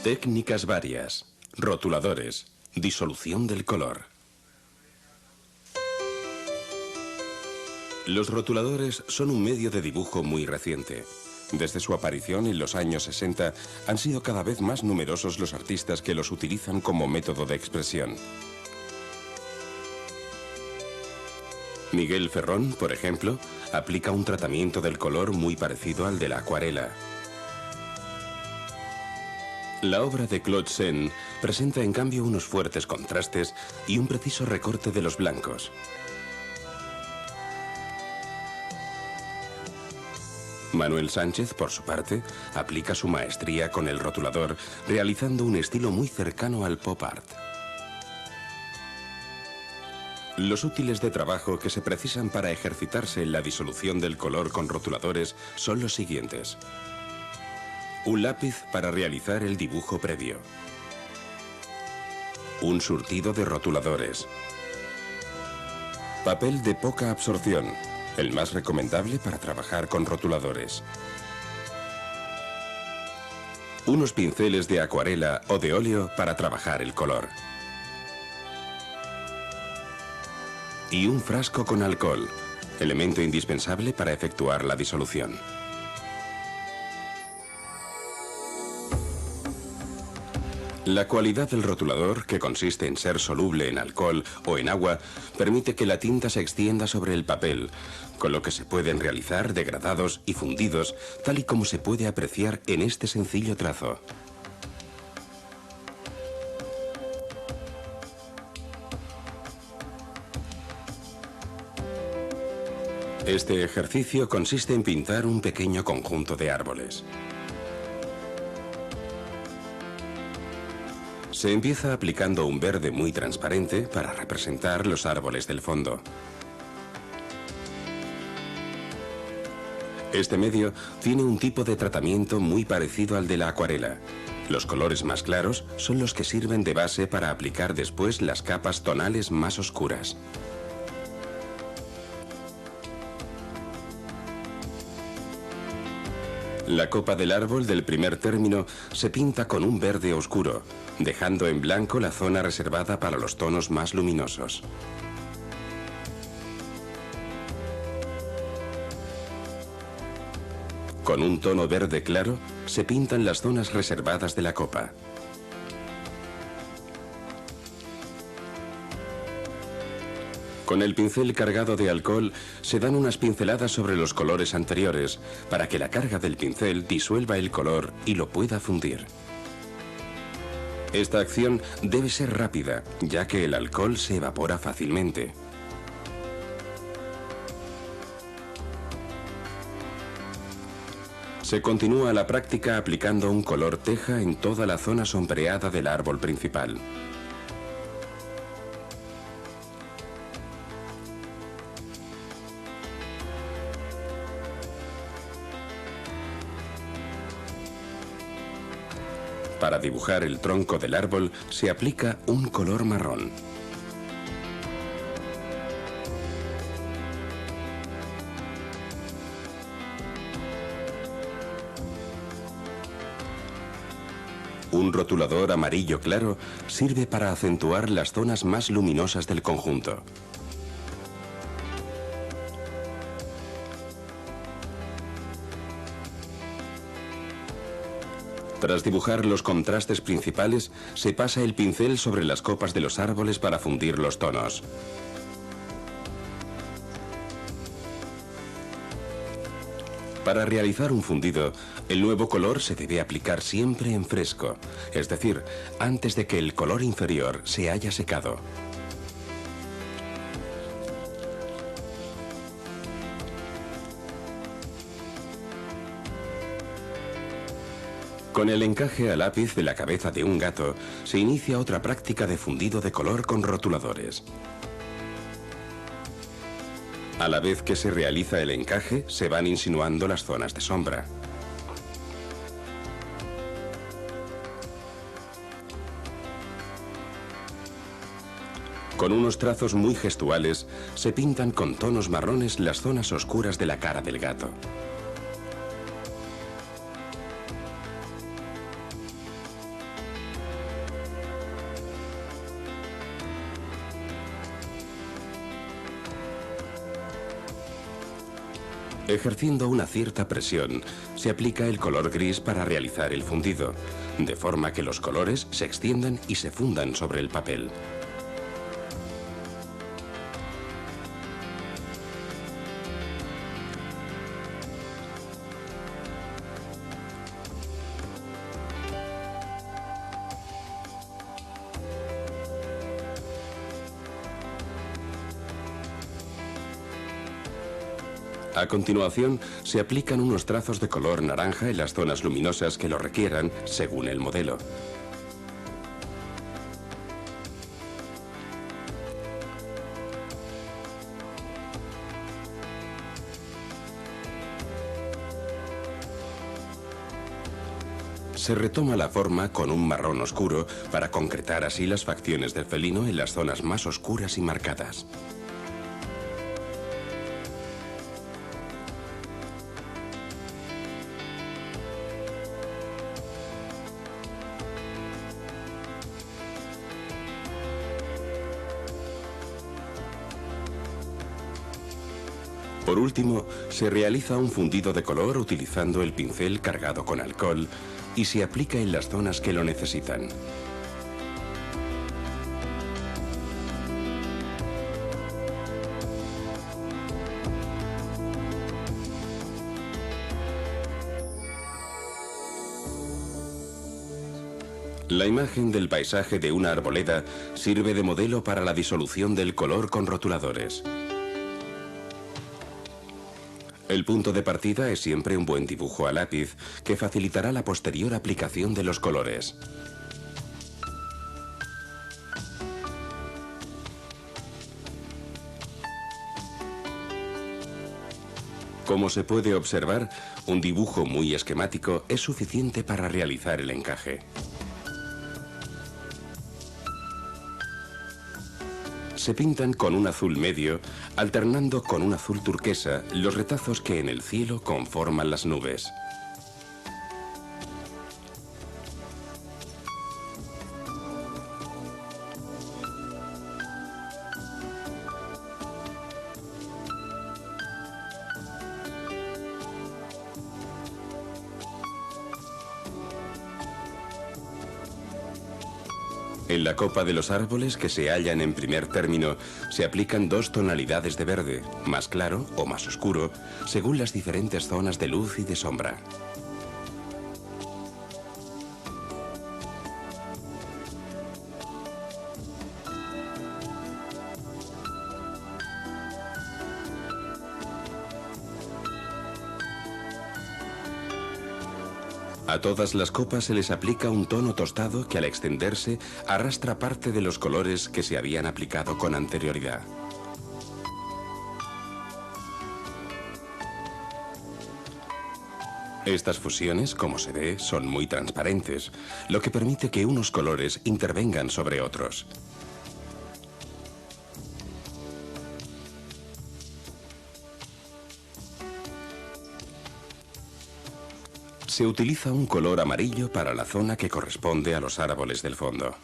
Técnicas varias. Rotuladores. Disolución del color. Los rotuladores son un medio de dibujo muy reciente. Desde su aparición en los años 60 han sido cada vez más numerosos los artistas que los utilizan como método de expresión. Miguel Ferrón, por ejemplo, aplica un tratamiento del color muy parecido al de la acuarela. La obra de Claude Seine presenta en cambio unos fuertes contrastes y un preciso recorte de los blancos. Manuel Sánchez, por su parte, aplica su maestría con el rotulador, realizando un estilo muy cercano al pop art. Los útiles de trabajo que se precisan para ejercitarse en la disolución del color con rotuladores son los siguientes. Un lápiz para realizar el dibujo previo. Un surtido de rotuladores. Papel de poca absorción, el más recomendable para trabajar con rotuladores. Unos pinceles de acuarela o de óleo para trabajar el color. Y un frasco con alcohol, elemento indispensable para efectuar la disolución. La cualidad del rotulador, que consiste en ser soluble en alcohol o en agua, permite que la tinta se extienda sobre el papel, con lo que se pueden realizar degradados y fundidos, tal y como se puede apreciar en este sencillo trazo. Este ejercicio consiste en pintar un pequeño conjunto de árboles. Se empieza aplicando un verde muy transparente para representar los árboles del fondo. Este medio tiene un tipo de tratamiento muy parecido al de la acuarela. Los colores más claros son los que sirven de base para aplicar después las capas tonales más oscuras. La copa del árbol del primer término se pinta con un verde oscuro, dejando en blanco la zona reservada para los tonos más luminosos. Con un tono verde claro se pintan las zonas reservadas de la copa. Con el pincel cargado de alcohol se dan unas pinceladas sobre los colores anteriores para que la carga del pincel disuelva el color y lo pueda fundir. Esta acción debe ser rápida, ya que el alcohol se evapora fácilmente. Se continúa la práctica aplicando un color teja en toda la zona sombreada del árbol principal. Para dibujar el tronco del árbol se aplica un color marrón. Un rotulador amarillo claro sirve para acentuar las zonas más luminosas del conjunto. Tras dibujar los contrastes principales, se pasa el pincel sobre las copas de los árboles para fundir los tonos. Para realizar un fundido, el nuevo color se debe aplicar siempre en fresco, es decir, antes de que el color inferior se haya secado. Con el encaje a lápiz de la cabeza de un gato, se inicia otra práctica de fundido de color con rotuladores. A la vez que se realiza el encaje, se van insinuando las zonas de sombra. Con unos trazos muy gestuales, se pintan con tonos marrones las zonas oscuras de la cara del gato. Ejerciendo una cierta presión, se aplica el color gris para realizar el fundido, de forma que los colores se extiendan y se fundan sobre el papel. A continuación, se aplican unos trazos de color naranja en las zonas luminosas que lo requieran, según el modelo. Se retoma la forma con un marrón oscuro para concretar así las facciones del felino en las zonas más oscuras y marcadas. Por último, se realiza un fundido de color utilizando el pincel cargado con alcohol y se aplica en las zonas que lo necesitan. La imagen del paisaje de una arboleda sirve de modelo para la disolución del color con rotuladores. El punto de partida es siempre un buen dibujo a lápiz que facilitará la posterior aplicación de los colores. Como se puede observar, un dibujo muy esquemático es suficiente para realizar el encaje. Se pintan con un azul medio, alternando con un azul turquesa los retazos que en el cielo conforman las nubes. En la copa de los árboles que se hallan en primer término se aplican dos tonalidades de verde, más claro o más oscuro, según las diferentes zonas de luz y de sombra. A todas las copas se les aplica un tono tostado que al extenderse arrastra parte de los colores que se habían aplicado con anterioridad. Estas fusiones, como se ve, son muy transparentes, lo que permite que unos colores intervengan sobre otros. Se utiliza un color amarillo para la zona que corresponde a los árboles del fondo.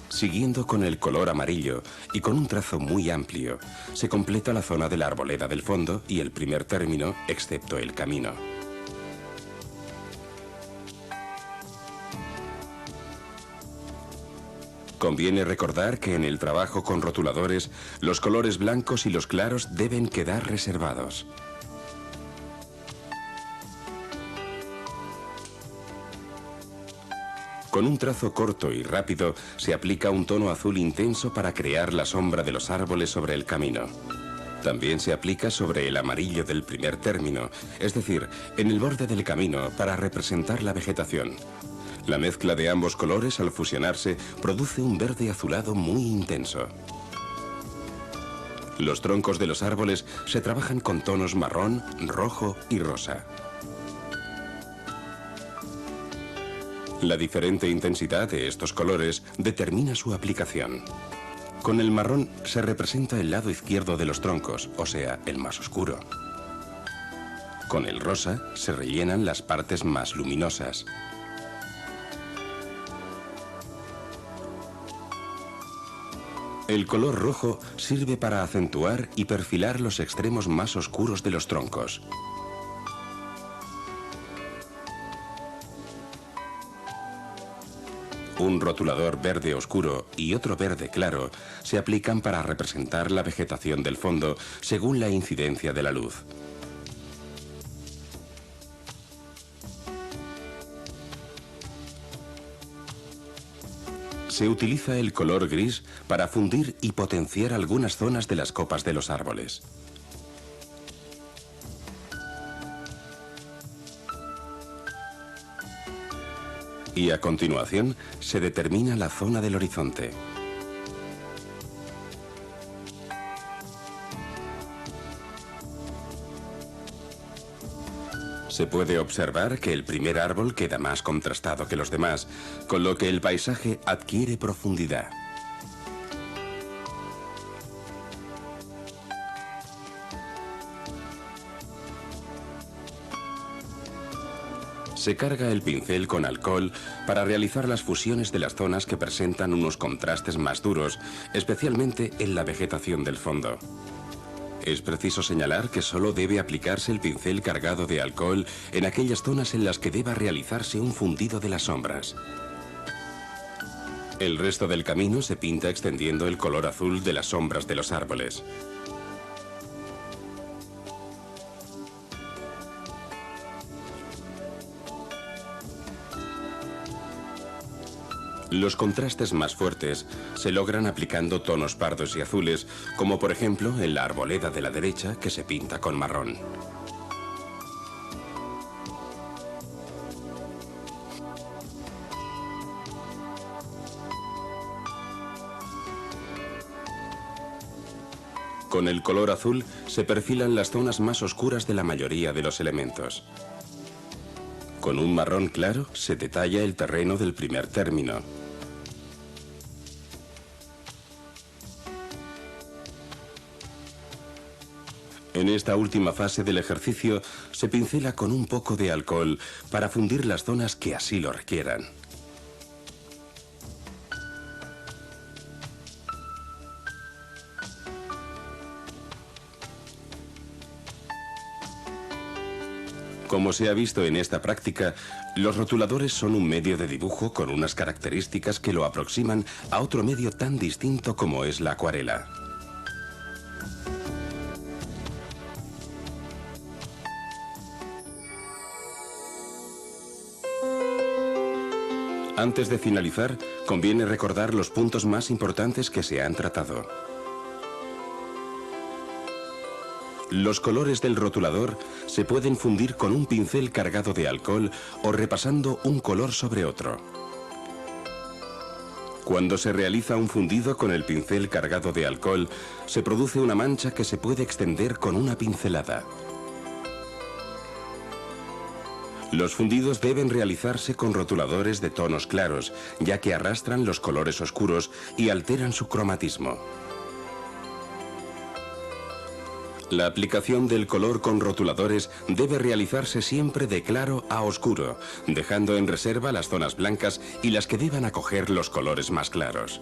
Siguiendo con el color amarillo y con un trazo muy amplio, se completa la zona de la arboleda del fondo y el primer término, excepto el camino. Conviene recordar que en el trabajo con rotuladores, los colores blancos y los claros deben quedar reservados. Con un trazo corto y rápido se aplica un tono azul intenso para crear la sombra de los árboles sobre el camino. También se aplica sobre el amarillo del primer término, es decir, en el borde del camino para representar la vegetación. La mezcla de ambos colores al fusionarse produce un verde azulado muy intenso. Los troncos de los árboles se trabajan con tonos marrón, rojo y rosa. La diferente intensidad de estos colores determina su aplicación. Con el marrón se representa el lado izquierdo de los troncos, o sea, el más oscuro. Con el rosa se rellenan las partes más luminosas. El color rojo sirve para acentuar y perfilar los extremos más oscuros de los troncos. Un rotulador verde oscuro y otro verde claro se aplican para representar la vegetación del fondo según la incidencia de la luz. Se utiliza el color gris para fundir y potenciar algunas zonas de las copas de los árboles. Y a continuación se determina la zona del horizonte. Se puede observar que el primer árbol queda más contrastado que los demás, con lo que el paisaje adquiere profundidad. Se carga el pincel con alcohol para realizar las fusiones de las zonas que presentan unos contrastes más duros, especialmente en la vegetación del fondo. Es preciso señalar que solo debe aplicarse el pincel cargado de alcohol en aquellas zonas en las que deba realizarse un fundido de las sombras. El resto del camino se pinta extendiendo el color azul de las sombras de los árboles. Los contrastes más fuertes se logran aplicando tonos pardos y azules, como por ejemplo en la arboleda de la derecha, que se pinta con marrón. Con el color azul se perfilan las zonas más oscuras de la mayoría de los elementos. Con un marrón claro se detalla el terreno del primer término. En esta última fase del ejercicio se pincela con un poco de alcohol para fundir las zonas que así lo requieran. Como se ha visto en esta práctica, los rotuladores son un medio de dibujo con unas características que lo aproximan a otro medio tan distinto como es la acuarela. Antes de finalizar, conviene recordar los puntos más importantes que se han tratado. Los colores del rotulador se pueden fundir con un pincel cargado de alcohol o repasando un color sobre otro. Cuando se realiza un fundido con el pincel cargado de alcohol, se produce una mancha que se puede extender con una pincelada. Los fundidos deben realizarse con rotuladores de tonos claros, ya que arrastran los colores oscuros y alteran su cromatismo. La aplicación del color con rotuladores debe realizarse siempre de claro a oscuro, dejando en reserva las zonas blancas y las que deban acoger los colores más claros.